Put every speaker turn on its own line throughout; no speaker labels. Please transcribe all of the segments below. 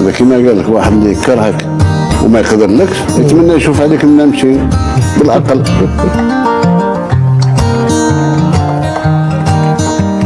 دابا كيما قال لك واحد اللي يكرهك وما يقدرلكش يتمنى يشوف هذاك الممشي بالعقل.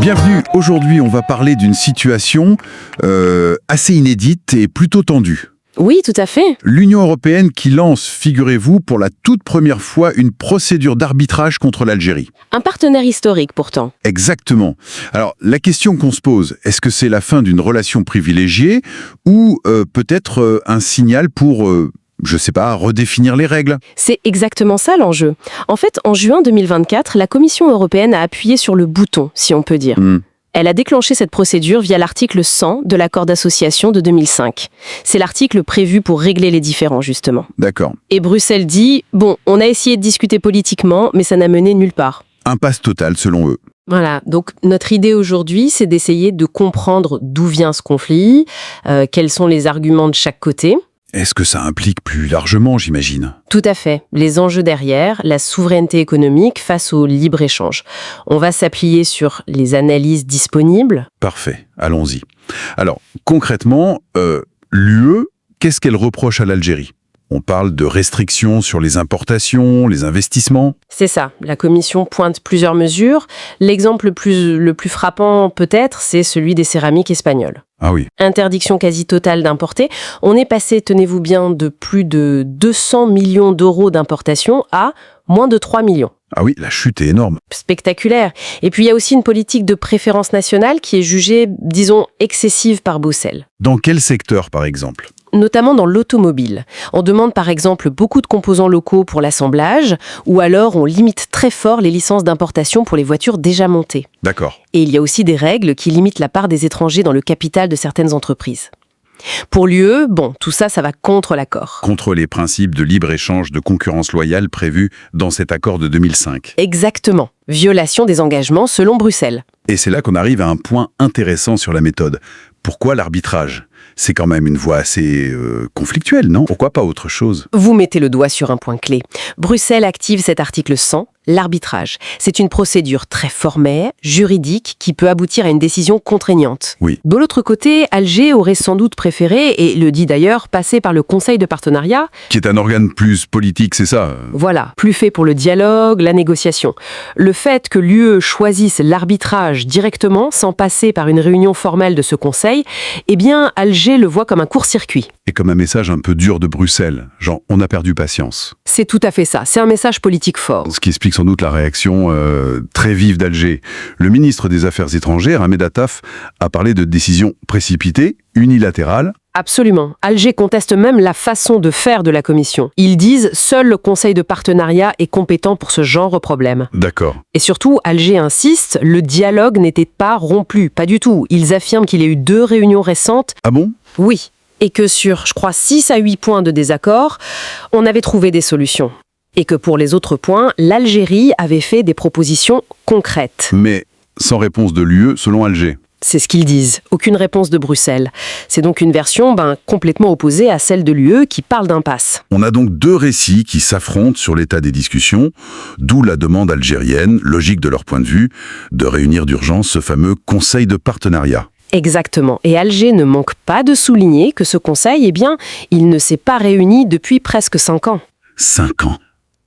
Bienvenue, aujourd'hui on va parler d'une situation assez inédite et plutôt tendue.
Oui, tout à fait.
L'Union européenne qui lance, figurez-vous, pour la toute première fois une procédure d'arbitrage contre l'Algérie.
Un partenaire historique pourtant.
Exactement. Alors la question qu'on se pose, est-ce que c'est la fin d'une relation privilégiée ou peut-être un signal pour... je sais pas, redéfinir les règles.
C'est exactement ça l'enjeu. En fait, en juin 2024, la Commission européenne a appuyé sur le bouton, si on peut dire. Elle a déclenché cette procédure via l'article 100 de l'accord d'association de 2005. C'est l'article prévu pour régler les différends, justement.
D'accord.
Et Bruxelles dit, bon, on a essayé de discuter politiquement, mais ça n'a mené nulle part.
Impasse totale, selon eux.
Voilà, donc notre idée aujourd'hui, c'est d'essayer de comprendre d'où vient ce conflit, quels sont les arguments de chaque côté.
Est-ce que ça implique plus largement, j'imagine ?
Tout à fait. Les enjeux derrière, la souveraineté économique face au libre-échange. On va s'appuyer sur les analyses disponibles.
Parfait, allons-y. Alors, concrètement, l'UE, qu'est-ce qu'elle reproche à l'Algérie ? On parle de restrictions sur les importations, les investissements.
C'est ça. La Commission pointe plusieurs mesures. L'exemple le plus frappant, peut-être, c'est celui des céramiques espagnoles.
Ah oui.
Interdiction quasi totale d'importer. On est passé, tenez-vous bien, de plus de 200 millions d'euros d'importation à moins de 3 millions.
Ah oui, la chute est énorme.
Spectaculaire. Et puis il y a aussi une politique de préférence nationale qui est jugée, disons, excessive par Bruxelles.
Dans quel secteur, par exemple ?
Notamment dans l'automobile. On demande par exemple beaucoup de composants locaux pour l'assemblage, ou alors on limite très fort les licences d'importation pour les voitures déjà montées.
D'accord.
Et il y a aussi des règles qui limitent la part des étrangers dans le capital de certaines entreprises. Pour l'UE, bon, tout ça, ça va contre l'accord.
Contre les principes de libre-échange de concurrence loyale prévus dans cet accord de 2005.
Exactement. Violation des engagements selon Bruxelles.
Et c'est là qu'on arrive à un point intéressant sur la méthode. Pourquoi l'arbitrage ? C'est quand même une voie assez conflictuelle, non ? Pourquoi pas autre chose ?
Vous mettez le doigt sur un point clé. Bruxelles active cet article 100, l'arbitrage. C'est une procédure très formelle, juridique, qui peut aboutir à une décision contraignante.
Oui.
De l'autre côté, Alger aurait sans doute préféré, et le dit d'ailleurs, passer par le Conseil de partenariat.
Qui est un organe plus politique, c'est ça ?
Voilà, plus fait pour le dialogue, la négociation. Le fait que l'UE choisisse l'arbitrage directement, sans passer par une réunion formelle de ce Conseil, eh bien, Alger le voit comme un court-circuit.
Et comme un message un peu dur de Bruxelles, genre on a perdu patience.
C'est tout à fait ça, c'est un message politique fort.
Ce qui explique sans doute la réaction très vive d'Alger. Le ministre des Affaires étrangères, Ahmed Attaf, a parlé de décision précipitée, unilatérale.
Absolument. Alger conteste même la façon de faire de la Commission. Ils disent « seul le Conseil de partenariat est compétent pour ce genre de problème ».
D'accord.
Et surtout, Alger insiste, le dialogue n'était pas rompu, pas du tout. Ils affirment qu'il y a eu 2 réunions récentes.
Ah bon ?
Oui. Et que sur, je crois, 6 à 8 points de désaccord, on avait trouvé des solutions. Et que pour les autres points, l'Algérie avait fait des propositions concrètes.
Mais sans réponse de l'UE, selon Alger.
C'est ce qu'ils disent. Aucune réponse de Bruxelles. C'est donc une version complètement opposée à celle de l'UE qui parle d'impasse.
On a donc 2 récits qui s'affrontent sur l'état des discussions, d'où la demande algérienne, logique de leur point de vue, de réunir d'urgence ce fameux Conseil de partenariat.
Exactement. Et Alger ne manque pas de souligner que ce Conseil, il ne s'est pas réuni depuis presque 5 ans.
5 ans ?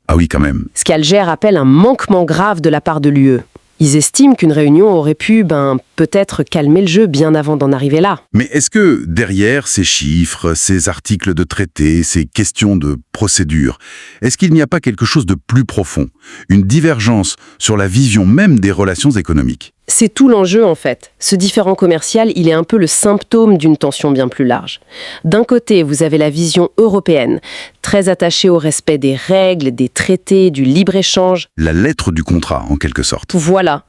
Ah oui, quand même.
Ce qu'Alger appelle un manquement grave de la part de l'UE. Ils estiment qu'une réunion aurait pu, peut-être calmer le jeu bien avant d'en arriver là.
Mais est-ce que derrière ces chiffres, ces articles de traité, ces questions de procédure, est-ce qu'il n'y a pas quelque chose de plus profond ? Une divergence sur la vision même des relations économiques ?
C'est tout l'enjeu en fait. Ce différend commercial, il est un peu le symptôme d'une tension bien plus large. D'un côté, vous avez la vision européenne, très attachée au respect des règles, des traités, du libre-échange.
La lettre du contrat, en quelque sorte.
Voilà.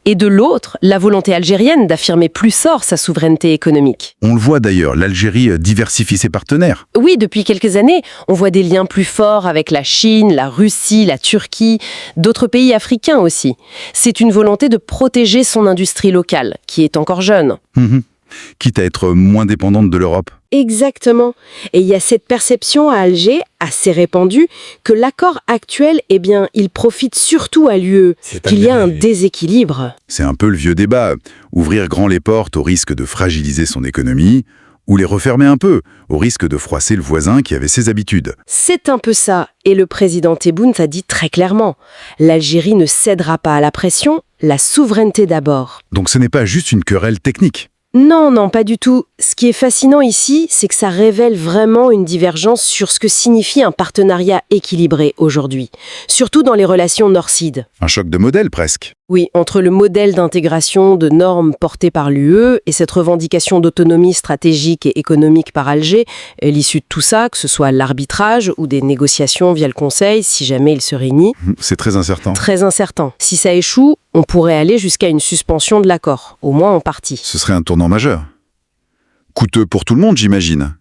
Et de l'autre, la volonté algérienne d'affirmer plus fort sa souveraineté économique.
On le voit d'ailleurs, l'Algérie diversifie ses partenaires.
Oui, depuis quelques années, on voit des liens plus forts avec la Chine, la Russie, la Turquie, d'autres pays africains aussi. C'est une volonté de protéger son industrie locale, qui est encore jeune.
Quitte à être moins dépendante de l'Europe.
Exactement. Et il y a cette perception à Alger, assez répandue, que l'accord actuel, il profite surtout à l'UE, qu'il y a un déséquilibre.
C'est un peu le vieux débat. Ouvrir grand les portes au risque de fragiliser son économie, ou les refermer un peu, au risque de froisser le voisin qui avait ses habitudes.
C'est un peu ça. Et le président Tebboune a dit très clairement, l'Algérie ne cédera pas à la pression, la souveraineté d'abord.
Donc ce n'est pas juste une querelle technique.
Non, non, pas du tout. Ce qui est fascinant ici, c'est que ça révèle vraiment une divergence sur ce que signifie un partenariat équilibré aujourd'hui, surtout dans les relations nord-sud.
Un choc de modèle presque.
Oui, entre le modèle d'intégration de normes porté par l'UE et cette revendication d'autonomie stratégique et économique par Alger, l'issue de tout ça, que ce soit l'arbitrage ou des négociations via le Conseil, si jamais il se réunit.
C'est très incertain.
Très incertain. Si ça échoue, on pourrait aller jusqu'à une suspension de l'accord, au moins en partie.
Ce serait un tournant majeur. Coûteux pour tout le monde, j'imagine.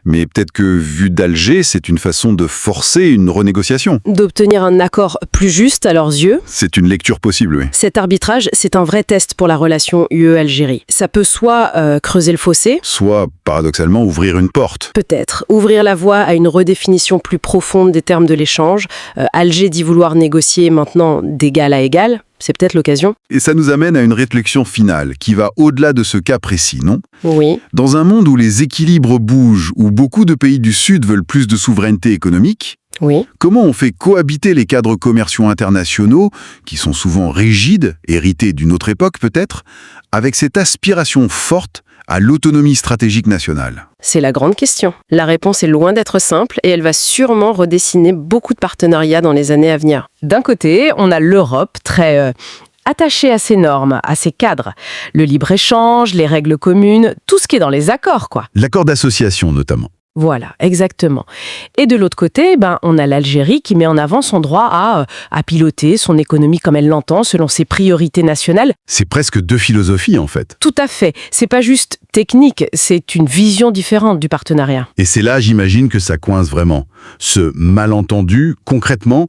Mais peut-être que, vu d'Alger, c'est une façon de forcer une renégociation.
D'obtenir un accord plus juste à leurs yeux.
C'est une lecture possible, oui.
Cet arbitrage, c'est un vrai test pour la relation UE-Algérie. Ça peut soit creuser le fossé,
Soit, paradoxalement, ouvrir une porte.
peut-être ouvrir la voie à une redéfinition plus profonde des termes de l'échange. Alger dit vouloir négocier maintenant d'égal à égal. C'est peut-être l'occasion.
Et ça nous amène à une réflexion finale, qui va au-delà de ce cas précis, non ?
Oui.
Dans un monde où les équilibres bougent, où beaucoup de pays du Sud veulent plus de souveraineté économique,
Oui.
comment on fait cohabiter les cadres commerciaux internationaux, qui sont souvent rigides, hérités d'une autre époque peut-être, avec cette aspiration forte à l'autonomie stratégique nationale ?
C'est la grande question. La réponse est loin d'être simple et elle va sûrement redessiner beaucoup de partenariats dans les années à venir. D'un côté, on a l'Europe très attachée à ses normes, à ses cadres. Le libre-échange, les règles communes, tout ce qui est dans les accords, quoi.
L'accord d'association notamment.
Voilà, exactement. Et de l'autre côté, on a l'Algérie qui met en avant son droit à piloter son économie comme elle l'entend, selon ses priorités nationales.
C'est presque deux philosophies en fait.
Tout à fait. C'est pas juste technique, c'est une vision différente du partenariat.
Et c'est là, j'imagine, que ça coince vraiment. Ce malentendu, concrètement,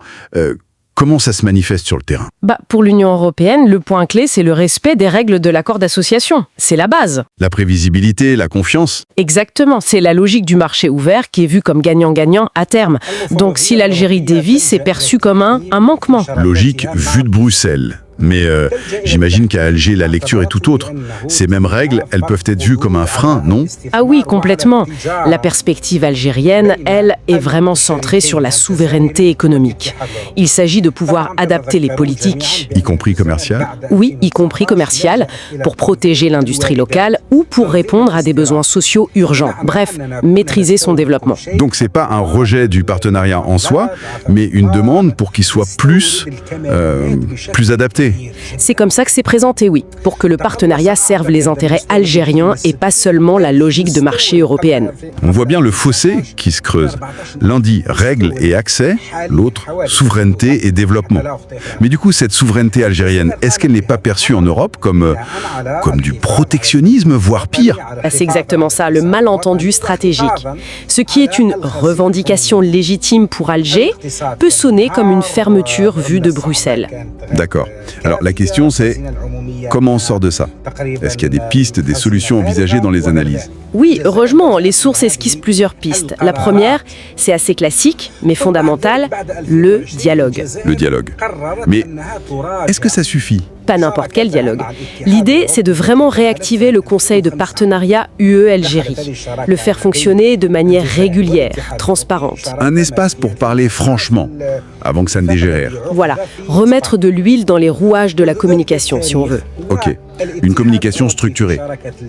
comment ça se manifeste sur le terrain ?
Pour l'Union européenne, le point clé, c'est le respect des règles de l'accord d'association. C'est la base.
La prévisibilité, la confiance.
Exactement, c'est la logique du marché ouvert qui est vue comme gagnant-gagnant à terme. Donc si l'Algérie dévie, c'est perçu comme un manquement.
Logique vue de Bruxelles. Mais j'imagine qu'à Alger, la lecture est tout autre. Ces mêmes règles, elles peuvent être vues comme un frein, non ?
Ah oui, complètement. La perspective algérienne, elle, est vraiment centrée sur la souveraineté économique. Il s'agit de pouvoir adapter les politiques,
Y compris commercial.
oui, y compris commerciales, pour protéger l'industrie locale ou pour répondre à des besoins sociaux urgents. Bref, maîtriser son développement.
Donc c'est pas un rejet du partenariat en soi, mais une demande pour qu'il soit plus adapté.
C'est comme ça que c'est présenté, oui, pour que le partenariat serve les intérêts algériens et pas seulement la logique de marché européenne.
On voit bien le fossé qui se creuse. L'un dit règles et accès, l'autre souveraineté et développement. Mais du coup, cette souveraineté algérienne, est-ce qu'elle n'est pas perçue en Europe comme du protectionnisme, voire pire ?
C'est exactement ça, le malentendu stratégique. Ce qui est une revendication légitime pour Alger peut sonner comme une fermeture vue de Bruxelles.
D'accord. Alors la question c'est, comment on sort de ça ? Est-ce qu'il y a des pistes, des solutions envisagées dans les analyses ?
Oui, heureusement, les sources esquissent plusieurs pistes. La première, c'est assez classique, mais fondamentale, le dialogue.
Le dialogue. Mais est-ce que ça suffit ?
Pas n'importe quel dialogue. L'idée, c'est de vraiment réactiver le Conseil de partenariat UE-Algérie. Le faire fonctionner de manière régulière, transparente.
Un espace pour parler franchement, avant que ça ne dégénère.
Voilà, remettre de l'huile dans les rouages de la communication, si on veut.
Ok, une communication structurée.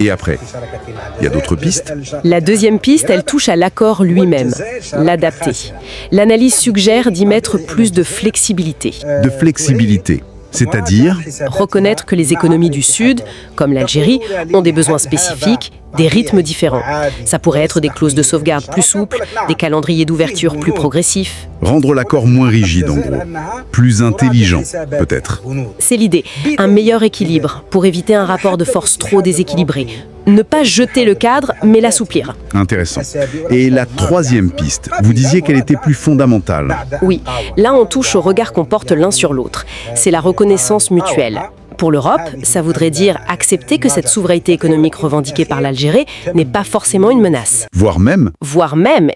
Et après, il y a d'autres pistes ?
La deuxième piste, elle touche à l'accord lui-même, l'adapter. L'analyse suggère d'y mettre plus de flexibilité.
De flexibilité. C'est-à-dire,
Reconnaître que les économies du Sud, comme l'Algérie, ont des besoins spécifiques, des rythmes différents. Ça pourrait être des clauses de sauvegarde plus souples, des calendriers d'ouverture plus progressifs.
rendre l'accord moins rigide en gros. Plus intelligent, peut-être.
C'est l'idée, un meilleur équilibre pour éviter un rapport de force trop déséquilibré. Ne pas jeter le cadre, mais l'assouplir.
Intéressant. Et la troisième piste, vous disiez qu'elle était plus fondamentale.
Oui, là on touche au regard qu'on porte l'un sur l'autre. C'est la reconnaissance mutuelle. Pour l'Europe, ça voudrait dire accepter que cette souveraineté économique revendiquée par l'Algérie n'est pas forcément une menace.
Voire même,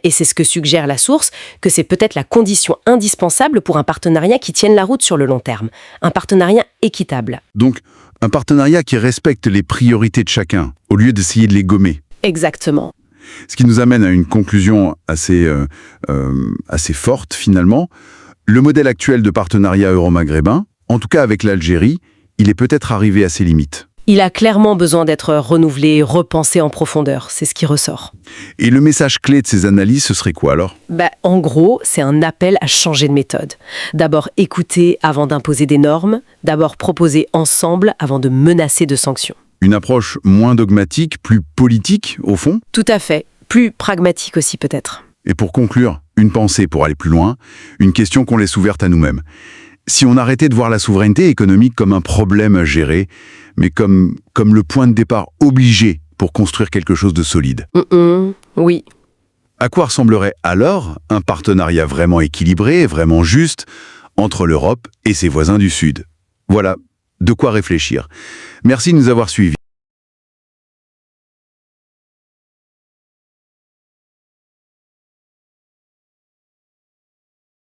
Et c'est ce que suggère la source, que c'est peut-être la condition indispensable pour un partenariat qui tienne la route sur le long terme. Un partenariat équitable.
donc, un partenariat qui respecte les priorités de chacun, au lieu d'essayer de les gommer.
Exactement.
Ce qui nous amène à une conclusion assez forte, finalement. Le modèle actuel de partenariat euro-maghrébin, en tout cas avec l'Algérie, il est peut-être arrivé à ses limites.
Il a clairement besoin d'être renouvelé, repensé en profondeur, c'est ce qui ressort.
Et le message clé de ces analyses, ce serait quoi alors?
En gros, c'est un appel à changer de méthode. D'abord écouter avant d'imposer des normes, d'abord proposer ensemble avant de menacer de sanctions.
Une approche moins dogmatique, plus politique, au fond?
Tout à fait. Plus pragmatique aussi peut-être.
Et pour conclure, une pensée pour aller plus loin, une question qu'on laisse ouverte à nous-mêmes. Si on arrêtait de voir la souveraineté économique comme un problème à gérer, mais comme le point de départ obligé pour construire quelque chose de solide.
Oui.
À quoi ressemblerait alors un partenariat vraiment équilibré, vraiment juste, entre l'Europe et ses voisins du Sud? Voilà, de quoi réfléchir. Merci de nous avoir suivis.